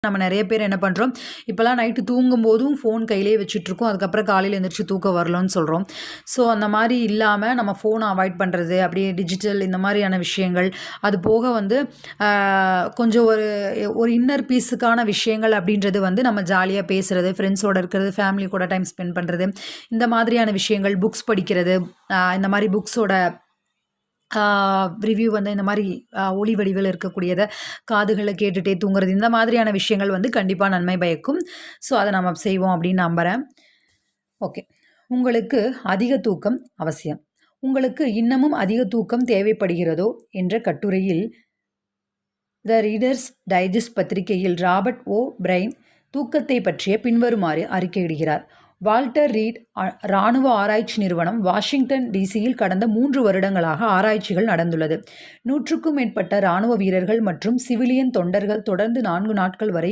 நம்ம நிறைய பேர் என்ன பண்ணுறோம், இப்போலாம் நைட்டு தூங்கும்போதும் ஃபோன் கையிலேயே வச்சுட்ருக்கோம். அதுக்கப்புறம் காலையில் எழுந்திரிச்சு தூக்கம் வரலன்னு சொல்கிறோம். ஸோ அந்த மாதிரி இல்லாமல் நம்ம ஃபோனை அவாய்ட் பண்ணுறது, அப்படியே டிஜிட்டல் இந்த மாதிரியான விஷயங்கள், அது போக வந்து கொஞ்சம் ஒரு ஒரு இன்னர் பீஸுக்கான விஷயங்கள் அப்படின்றது வந்து நம்ம ஜாலியாக பேசுகிறது, ஃப்ரெண்ட்ஸோட இருக்கிறது, ஃபேமிலி கூட டைம் ஸ்பெண்ட் பண்ணுறது, இந்த மாதிரியான விஷயங்கள், புக்ஸ் படிக்கிறது, இந்த மாதிரி புக்ஸோட ரிவ்யூ வந்து இந்த மாதிரி ஒலி வடிவில் இருக்கக்கூடியதை காதுகளில் கேட்டுகிட்டே தூங்குறது, இந்த மாதிரியான விஷயங்கள் வந்து கண்டிப்பாக நன்மை பயக்கும். ஸோ அதை நம்ம செய்வோம் அப்படின்னு நம்புகிறேன். ஓகே, உங்களுக்கு அதிக தூக்கம் அவசியம். உங்களுக்கு இன்னமும் அதிக தூக்கம் தேவைப்படுகிறதோ என்ற கட்டுரையில் த ரீடர்ஸ் டைஜஸ்ட் பத்திரிகையில் ராபர்ட் ஓ பிரைன் தூக்கத்தை பற்றிய பின்வருமாறு அறிக்கையிடுகிறார். வால்டர் ரீட் இராணுவ ஆராய்ச்சி நிறுவனம் வாஷிங்டன் டிசியில் கடந்த 3 வருடங்களாக ஆராய்ச்சிகள் நடந்துள்ளது. 100க்கும் மேற்பட்ட இராணுவ வீரர்கள் மற்றும் சிவிலியன் தொண்டர்கள் தொடர்ந்து 4 நாட்கள் வரை